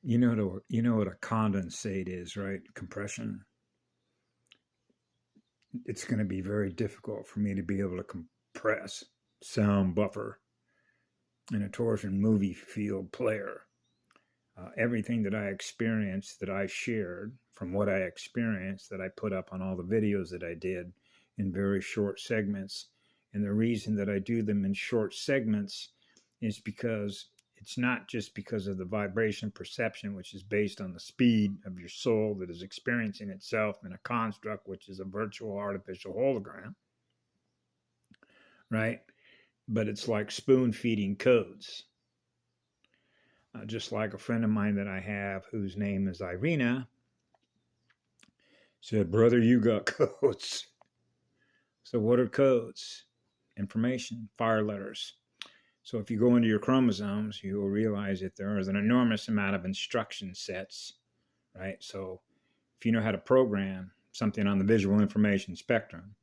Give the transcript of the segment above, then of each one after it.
You know what a condensate is, right? Compression. It's going to be very difficult for me to be able to compress sound buffer in a torsion movie field player. Everything that I experienced, that I shared from what I experienced, that I put up on all the videos that I did in very short segments. And the reason that I do them in short segments is because it's not just because of the vibration perception, which is based on the speed of your soul that is experiencing itself in a construct, which is a virtual artificial hologram, right? But it's like spoon feeding codes. Just like a friend of mine that I have, whose name is Irina, said, "Brother, you got codes." So, what are codes? Information, fire letters. So, if you go into your chromosomes, you will realize that there is an enormous amount of instruction sets, right? So, if you know how to program something on the visual information spectrum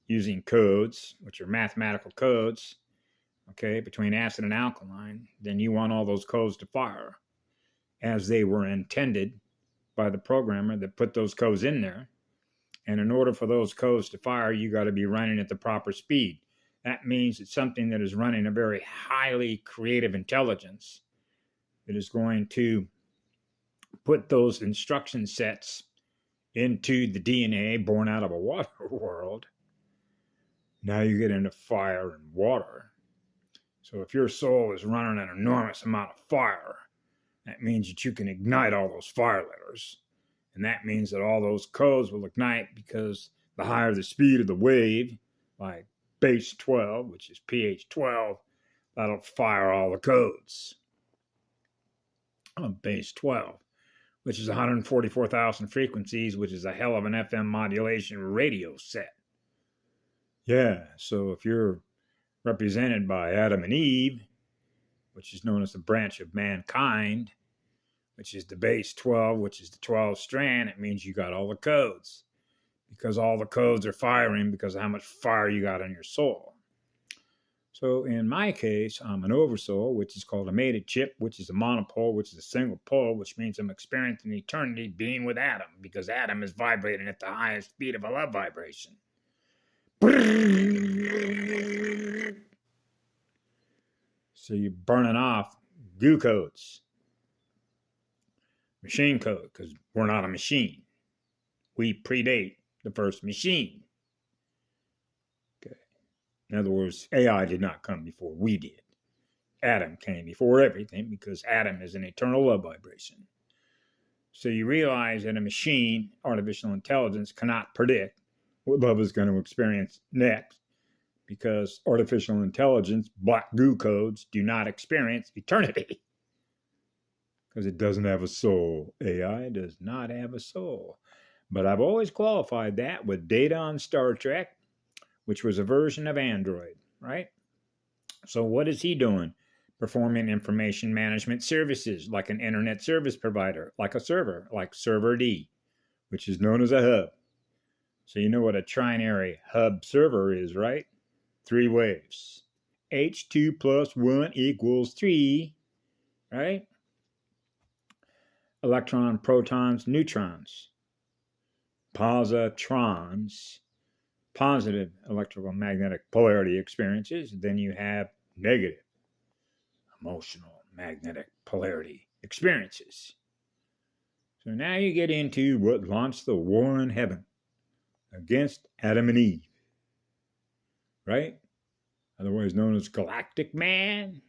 using codes, which are mathematical codes, okay, between acid and alkaline, then you want all those codes to fire as they were intended by the programmer that put those codes in there. And in order for those codes to fire, you got to be running at the proper speed. That means it's something that is running a very highly creative intelligence that is going to put those instruction sets into the DNA born out of a water world. Now you get into fire and water. So if your soul is running an enormous amount of fire, that means that you can ignite all those fire letters. And that means that all those codes will ignite because the higher the speed of the wave, like base 12, which is pH 12, that'll fire all the codes of base 12, which is 144,000 frequencies, which is a hell of an FM modulation radio set. Yeah, so if you're represented by Adam and Eve, which is known as the branch of mankind, which is the base 12, which is the 12th strand, it means you got all the codes, because all the codes are firing because of how much fire you got in your soul. So in my case, I'm an oversoul, which is called a mated chip, which is a monopole, which is a single pole, which means I'm experiencing eternity being with Adam, because Adam is vibrating at the highest speed of a love vibration. So you're burning off goo codes, machine code, because we're not a machine. We predate the first machine. Okay. In other words, AI did not come before we did. Adam came before everything because Adam is an eternal love vibration. So you realize that a machine, artificial intelligence, cannot predict what love is going to experience next, because artificial intelligence, black goo codes, do not experience eternity because it doesn't have a soul. AI does not have a soul. But I've always qualified that with Data on Star Trek, which was a version of Android, right? So what is he doing? Performing information management services like an internet service provider, like a server, like Server D, which is known as a hub. So you know what a trinary hub server is, right? 3 waves. H2 plus 1 equals 3, right? Electron, protons, neutrons. Positrons, positive electrical magnetic polarity experiences. Then you have negative emotional magnetic polarity experiences. So now you get into what launched the war in heaven against Adam and Eve, right? Otherwise known as Galactic Man,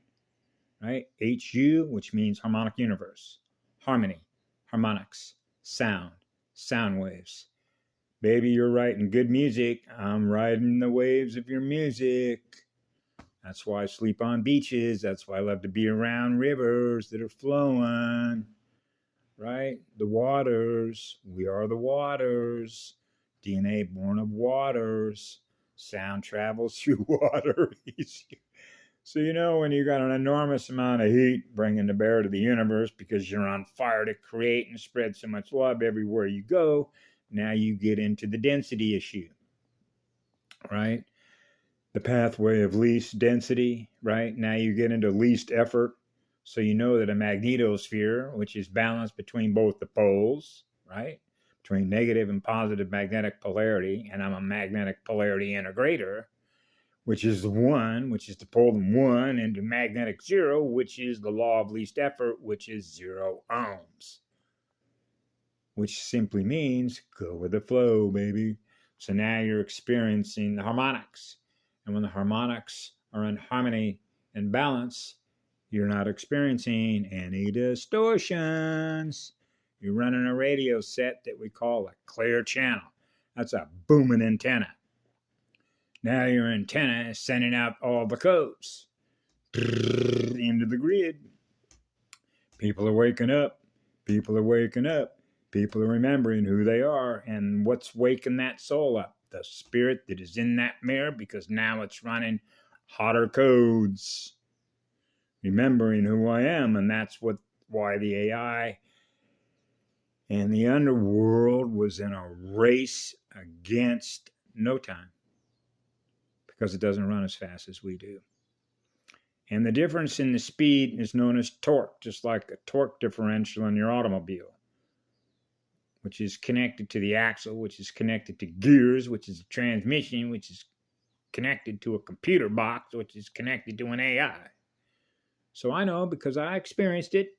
right? HU, which means harmonic universe, harmony, harmonics, sound, sound waves. Baby, you're writing good music. I'm riding the waves of your music. That's why I sleep on beaches. That's why I love to be around rivers that are flowing, right? The waters. We are the waters. DNA born of waters. Sound travels through water. So, you know, when you got an enormous amount of heat bringing to bear to the universe because you're on fire to create and spread so much love everywhere you go, now you get into the density issue, right? The pathway of least density, right? Now you get into least effort, So you know that a magnetosphere, which is balanced between both the poles, right? Between negative and positive magnetic polarity, and I'm a magnetic polarity integrator, which is the one, which is to pull them one into magnetic zero, which is the law of least effort, which is 0 ohms. Which simply means go with the flow, baby. So now you're experiencing the harmonics. And when the harmonics are in harmony and balance, you're not experiencing any distortions. You're running a radio set that we call a clear channel. That's a booming antenna. Now your antenna is sending out all the codes into the grid. People are waking up. People are waking up. People are remembering who they are and what's waking that soul up. The spirit that is in that mirror, because now it's running hotter codes. Remembering who I am, and that's why the AI and the underworld was in a race against no time, because it doesn't run as fast as we do. And the difference in the speed is known as torque, just like a torque differential in your automobile, which is connected to the axle, which is connected to gears, which is a transmission, which is connected to a computer box, which is connected to an AI. So I know, because I experienced it,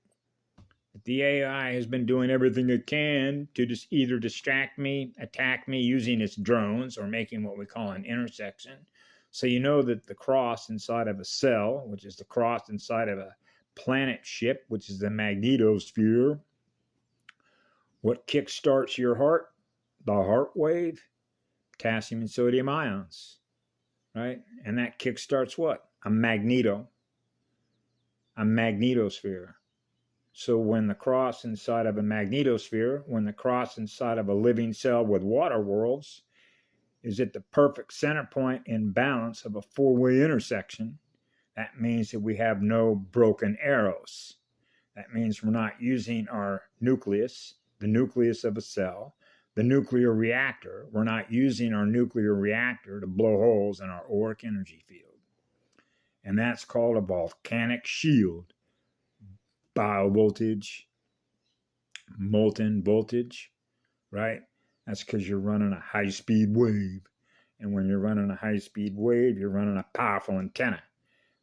that the AI has been doing everything it can to just either distract me, attack me using its drones, or making what we call an intersection. So you know that the cross inside of a cell, which is the cross inside of a planet ship, which is the magnetosphere, what kickstarts your heart? The heart wave, potassium and sodium ions, right? And that kickstarts what? A magnetosphere. So when the cross inside of a magnetosphere, when the cross inside of a living cell with water worlds is at the perfect center point in balance of a four-way intersection, that means that we have no broken arrows. That means we're not using our nucleus, the nucleus of a cell, the nuclear reactor. We're not using our nuclear reactor to blow holes in our auric energy field. And that's called a volcanic shield. Biovoltage, molten voltage, right? That's because you're running a high-speed wave. And when you're running a high-speed wave, you're running a powerful antenna.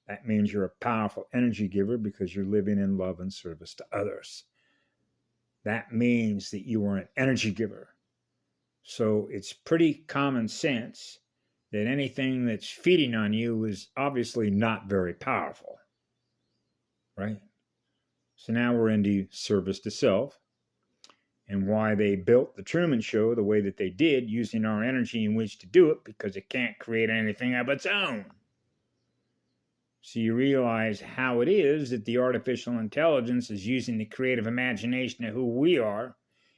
That means you're a powerful energy giver because you're living in love and service to others. That means that you are an energy giver. So it's pretty common sense that anything that's feeding on you is obviously not very powerful, right? So now we're into service to self, and why they built the Truman Show the way that they did, using our energy in which to do it, because it can't create anything of its own. So you realize how it is that the artificial intelligence is using the creative imagination of who we are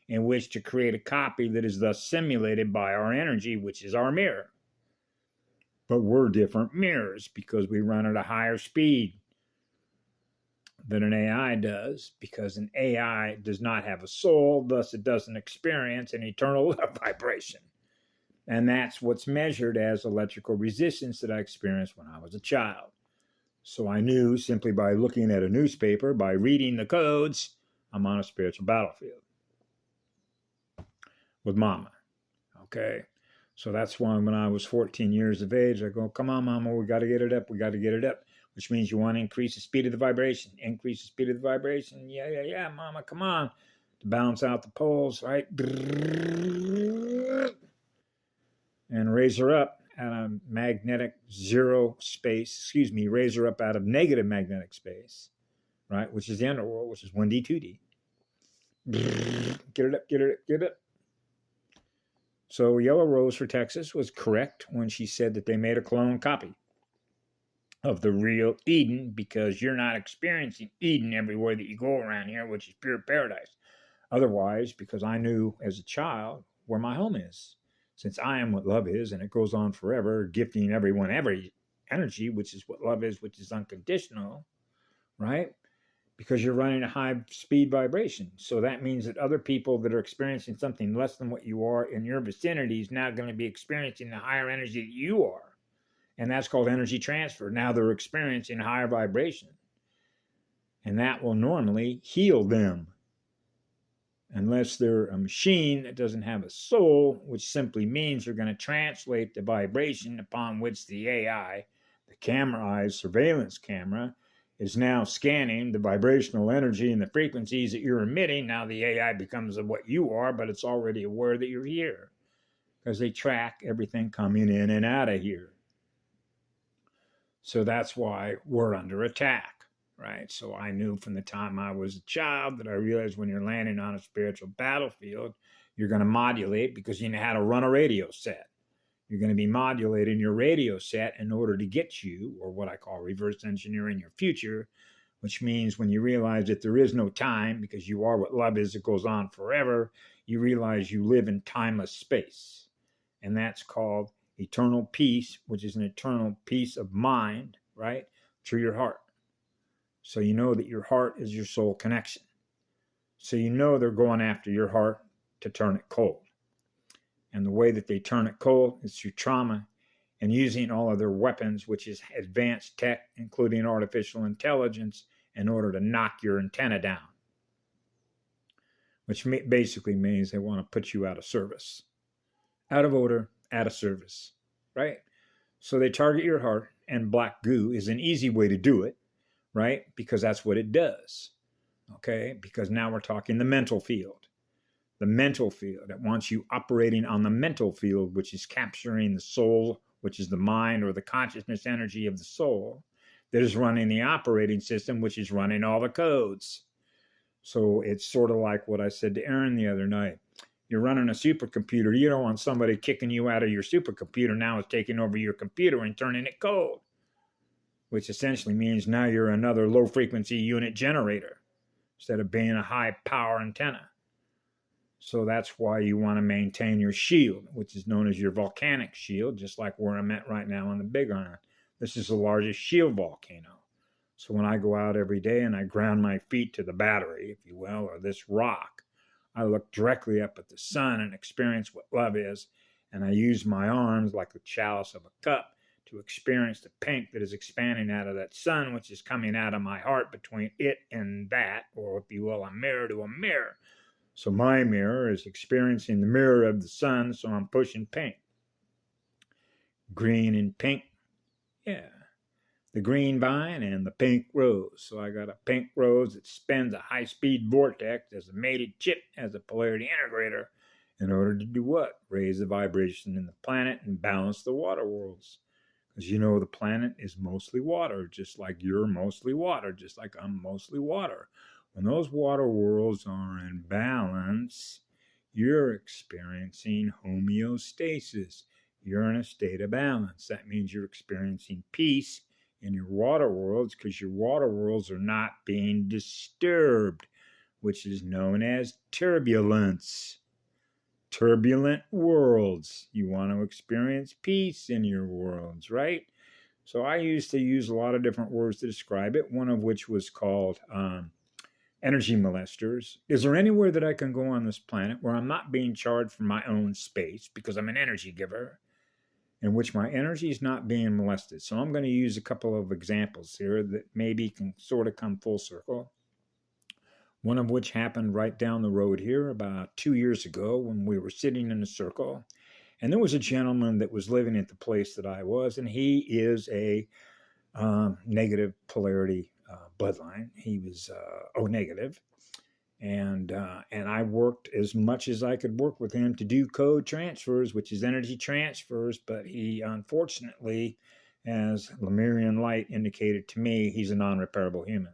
in which to create a copy that is thus simulated by our energy, which is our mirror. But we're different mirrors because we run at a higher speed than an AI does, because an AI does not have a soul, thus it doesn't experience an eternal love vibration. And that's what's measured as electrical resistance that I experienced when I was a child. So I knew simply by looking at a newspaper, by reading the codes, I'm on a spiritual battlefield with Mama. Okay? So that's why when I was 14 years of age, I go, come on, Mama, we got to get it up. We got to get it up. Which means you want to increase the speed of the vibration. Increase the speed of the vibration. Yeah, Mama, come on. To balance out the poles, right? And raise her up at a magnetic zero space. Raise her up out of negative magnetic space, right? Which is the underworld, which is 1D, 2D. Get it up, get it up, get it up. So Yellow Rose for Texas was correct when she said that they made a clone copy of the real Eden, because you're not experiencing Eden everywhere that you go around here, which is pure paradise. Otherwise, because I knew as a child where my home is, since I am what love is, and it goes on forever, gifting everyone every energy, which is what love is, which is unconditional, right? Because you're running a high speed vibration. So that means that other people that are experiencing something less than what you are in your vicinity is now going to be experiencing the higher energy that you are. And that's called energy transfer. Now they're experiencing higher vibration. And that will normally heal them. Unless they're a machine that doesn't have a soul, which simply means they're going to translate the vibration upon which the AI, the camera eyes surveillance camera, is now scanning the vibrational energy and the frequencies that you're emitting. Now the AI becomes of what you are, but it's already aware that you're here because they track everything coming in and out of here. So that's why we're under attack. Right. So I knew from the time I was a child that I realized when you're landing on a spiritual battlefield, you're going to modulate because you know how to run a radio set. You're going to be modulating your radio set in order to get you, or what I call reverse engineering your future, which means when you realize that there is no time because you are what love is, it goes on forever, you realize you live in timeless space. And that's called eternal peace, which is an eternal peace of mind, right, through your heart. So you know that your heart is your soul connection. So you know they're going after your heart to turn it cold. And the way that they turn it cold is through trauma and using all of their weapons, which is advanced tech, including artificial intelligence, in order to knock your antenna down. Which basically means they want to put you out of service. Out of order, out of service. Right? So they target your heart, and black goo is an easy way to do it. Right? Because that's what it does. Okay? Because now we're talking the mental field. The mental field. It wants you operating on the mental field, which is capturing the soul, which is the mind or the consciousness energy of the soul, that is running the operating system, which is running all the codes. So it's sort of like what I said to Aaron the other night. You're running a supercomputer. You don't want somebody kicking you out of your supercomputer. Now it's taking over your computer and turning it cold, which essentially means now you're another low frequency unit generator instead of being a high power antenna. So that's why you want to maintain your shield, which is known as your volcanic shield, just like where I'm at right now on the Big Iron. This is the largest shield volcano. So when I go out every day and I ground my feet to the battery, if you will, or this rock, I look directly up at the sun and experience what love is. And I use my arms like the chalice of a cup to experience the pink that is expanding out of that sun, which is coming out of my heart between it and that, or if you will, a mirror to a mirror. So my mirror is experiencing the mirror of the sun, so I'm pushing pink. Green and pink, yeah. The green vine and the pink rose. So I got a pink rose that spins a high-speed vortex as a mated chip, as a polarity integrator, in order to do what? Raise the vibration in the planet and balance the water worlds. Because you know the planet is mostly water, just like you're mostly water, just like I'm mostly water. When those water worlds are in balance, you're experiencing homeostasis. You're in a state of balance. That means you're experiencing peace in your water worlds because your water worlds are not being disturbed, which is known as turbulence. Turbulent worlds. You want to experience peace in your worlds, right? So I used to use a lot of different words to describe it, one of which was called energy molesters. Is there anywhere that I can go on this planet where I'm not being charged for my own space because I'm an energy giver, in which my energy is not being molested? So I'm going to use a couple of examples here that maybe can sort of come full circle. One of which happened right down the road here about 2 years ago when we were sitting in a circle. And there was a gentleman that was living at the place that I was, and he is a negative polarity bloodline. He was O negative. And I worked as much as I could work with him to do code transfers, which is energy transfers. But he, unfortunately, as Lemurian light indicated to me, he's a non-repairable human.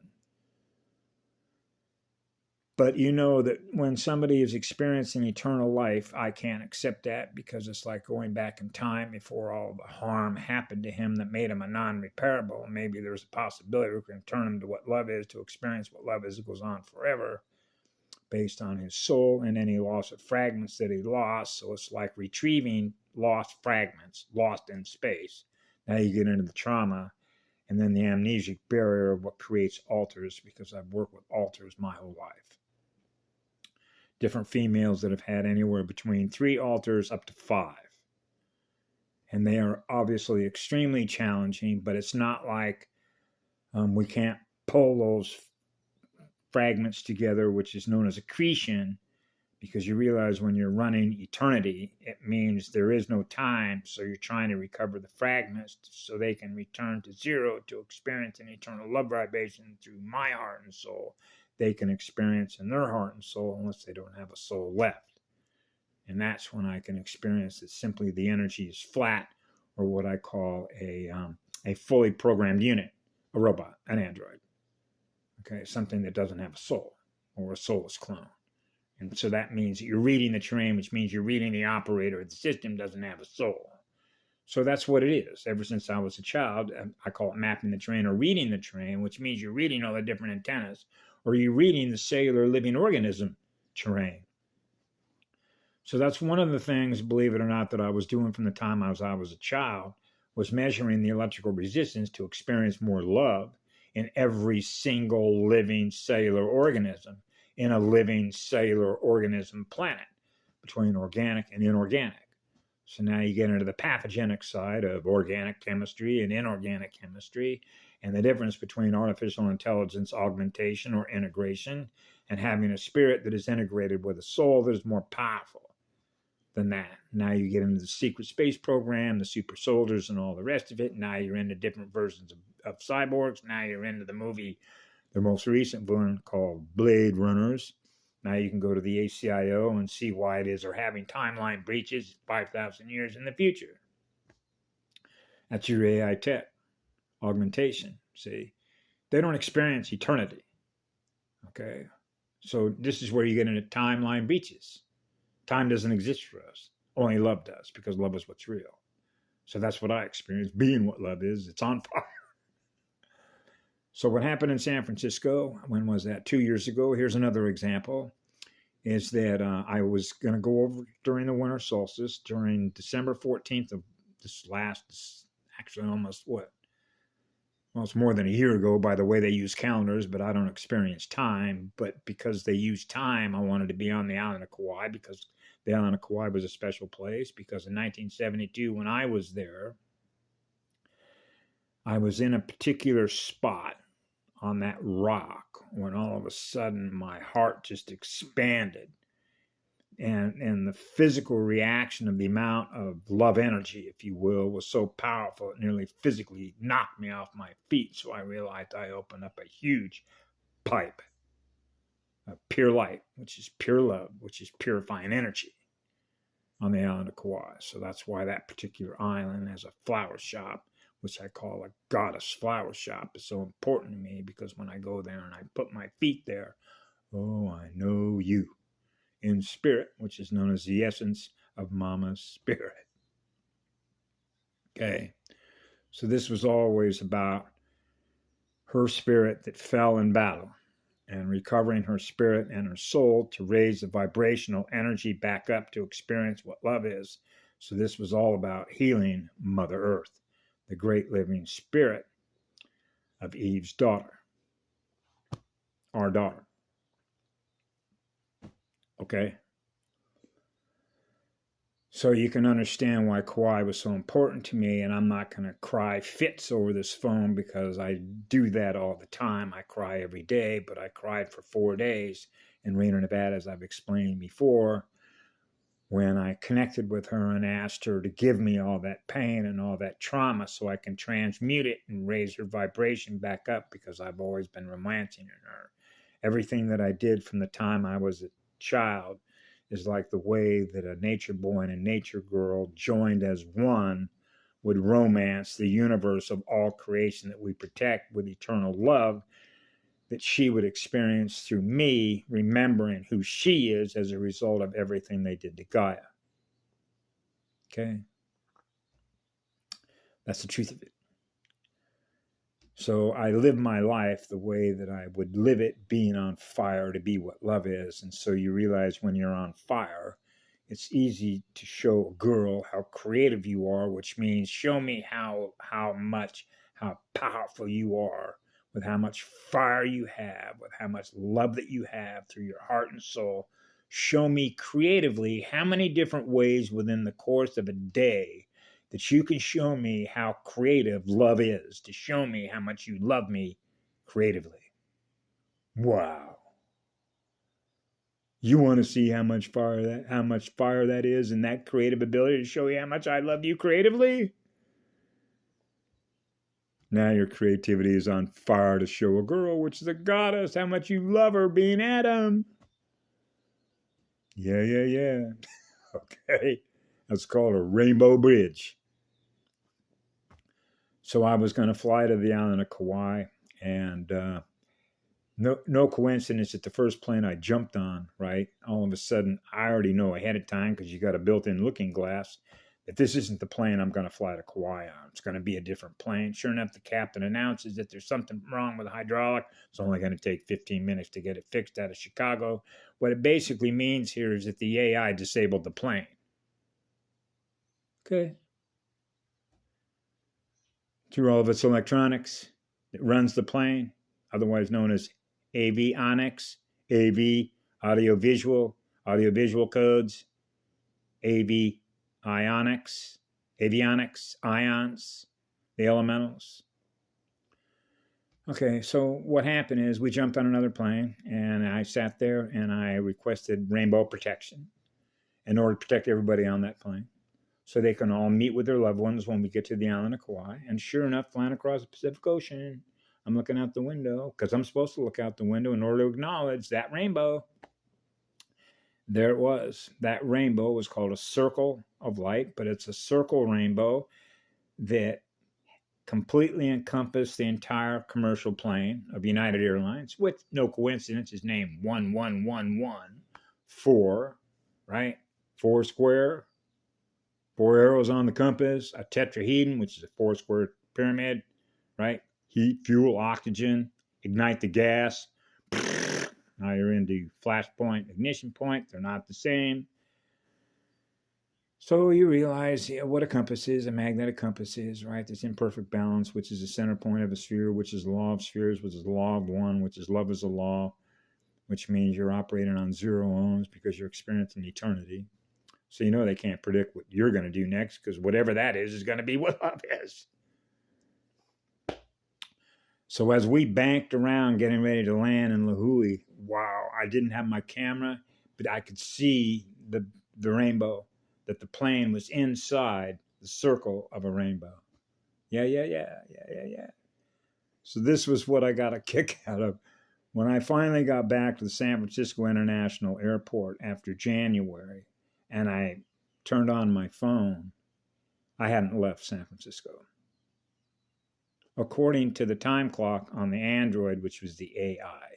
But you know that when somebody is experiencing eternal life, I can't accept that because it's like going back in time before all the harm happened to him that made him a non-repairable. Maybe there's a possibility we can turn him to what love is, to experience what love is. It goes on forever based on his soul and any loss of fragments that he lost. So it's like retrieving lost fragments, lost in space. Now you get into the trauma and then the amnesic barrier of what creates alters, because I've worked with alters my whole life. Different females that have had anywhere between 3 alters up to 5. And they are obviously extremely challenging, but it's not like we can't pull those fragments together, which is known as accretion, because you realize when you're running eternity, it means there is no time. So you're trying to recover the fragments so they can return to zero to experience an eternal love vibration through my heart and soul. They can experience in their heart and soul unless they don't have a soul left. And that's when I can experience that simply the energy is flat, or what I call a fully programmed unit, a robot, an android. Okay, something that doesn't have a soul, or a soulless clone. And so that means that you're reading the terrain, which means you're reading the operator. The system doesn't have a soul. So that's what it is. Ever since I was a child, I call it mapping the terrain or reading the terrain, which means you're reading all the different antennas, or you're reading the cellular living organism terrain. So that's one of the things, believe it or not, that I was doing from the time I was a child, was measuring the electrical resistance to experience more love in every single living cellular organism, in a living cellular organism planet, between organic and inorganic. So now you get into the pathogenic side of organic chemistry and inorganic chemistry, and the difference between artificial intelligence augmentation or integration and having a spirit that is integrated with a soul that is more powerful than that. Now you get into the secret space program, the super soldiers, and all the rest of it. Now you're into different versions of cyborgs. Now you're into the movie, the most recent one called Blade Runners. Now you can go to the ACIO and see why it is they're having timeline breaches 5,000 years in the future. That's your AI tech augmentation. See, they don't experience eternity. Okay, so this is where you get into timeline breaches. Time doesn't exist for us. Only love does, because love is what's real. So that's what I experienced, being what love is. It's on fire. So what happened in San Francisco, when was that? 2 years ago. Here's another example, is that I was going to go over during the winter solstice, during December 14th of actually almost what? Well, it's more than a year ago by the way they use calendars, but I don't experience time. But because they use time, I wanted to be on the island of Kauai, because the island of Kauai was a special place, because in 1972, when I was there, I was in a particular spot on that rock when all of a sudden my heart just expanded. And the physical reaction of the amount of love energy, if you will, was so powerful it nearly physically knocked me off my feet. So I realized I opened up a huge pipe of pure light, which is pure love, which is purifying energy, on the island of Kauai. So that's why that particular island has a flower shop, which I call a goddess flower shop, is so important to me, because when I go there and I put my feet there, oh, I know you, in spirit, which is known as the essence of Mama's spirit. Okay, so this was always about her spirit that fell in battle, and recovering her spirit and her soul to raise the vibrational energy back up to experience what love is. So this was all about healing Mother Earth, the great living spirit of Eve's daughter, our daughter. Okay? So you can understand why Kauai was so important to me, and I'm not going to cry fits over this phone, because I do that all the time. I cry every day, but I cried for 4 days in Reno, Nevada, as I've explained before, when I connected with her and asked her to give me all that pain and all that trauma so I can transmute it and raise her vibration back up, because I've always been romancing in her. Everything that I did from the time I was a child is like the way that a nature boy and a nature girl joined as one would romance the universe of all creation that we protect with eternal love, that she would experience through me, remembering who she is as a result of everything they did to Gaia. Okay? That's the truth of it. So I live my life the way that I would live it, being on fire to be what love is. And so you realize when you're on fire, it's easy to show a girl how creative you are, which means show me how powerful you are, with how much fire you have, with how much love that you have through your heart and soul. Show me creatively how many different ways within the course of a day that you can show me how creative love is, to show me how much you love me creatively. Wow. You want to see how much fire that is, and that creative ability to show you how much I love you creatively? Now your creativity is on fire to show a girl, which is a goddess, how much you love her being Adam. Yeah. Okay. That's called a rainbow bridge. So I was going to fly to the island of Kauai, and no coincidence that the first plane I jumped on, right, all of a sudden, I already know ahead of time, because you got a built-in looking glass, that this isn't the plane I'm going to fly to Kauai on. It's going to be a different plane. Sure enough, the captain announces that there's something wrong with the hydraulic. It's only going to take 15 minutes to get it fixed out of Chicago. What it basically means here is that the AI disabled the plane. Okay. Through all of its electronics, it runs the plane, otherwise known as avionics, AV, audiovisual codes, avionics, ions, the elementals. Okay, so what happened is we jumped on another plane, and I sat there and I requested rainbow protection in order to protect everybody on that plane, so they can all meet with their loved ones when we get to the island of Kauai. And sure enough, flying across the Pacific Ocean, I'm looking out the window, because I'm supposed to look out the window in order to acknowledge that rainbow. There it was. That rainbow was called a circle of light, but it's a circle rainbow that completely encompassed the entire commercial plane of United Airlines, with no coincidence is named 1111, 4, right? 4 square, 4 arrows on the compass, a tetrahedron, which is a 4 square pyramid, right? Heat, fuel, oxygen, ignite the gas. Now you're into flashpoint, ignition point. They're not the same. So you realize what a compass is, a magnetic compass is, right? This imperfect balance, which is the center point of a sphere, which is the law of spheres, which is the law of one, which is love is a law, which means you're operating on 0 ohms because you're experiencing eternity. So you know they can't predict what you're going to do next, because whatever that is going to be what love is. So as we banked around getting ready to land in Lihue, wow, I didn't have my camera, but I could see the rainbow, that the plane was inside the circle of a rainbow. Yeah. So this was what I got a kick out of. When I finally got back to the San Francisco International Airport after January, and I turned on my phone, I hadn't left San Francisco. According to the time clock on the Android, which was the AI.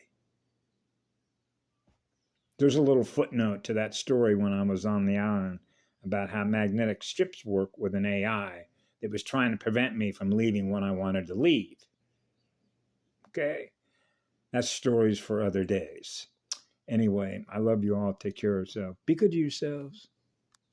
There's a little footnote to that story when I was on the island about how magnetic strips work with an AI that was trying to prevent me from leaving when I wanted to leave. Okay? That's stories for other days. Anyway, I love you all. Take care of yourself. Be good to yourselves.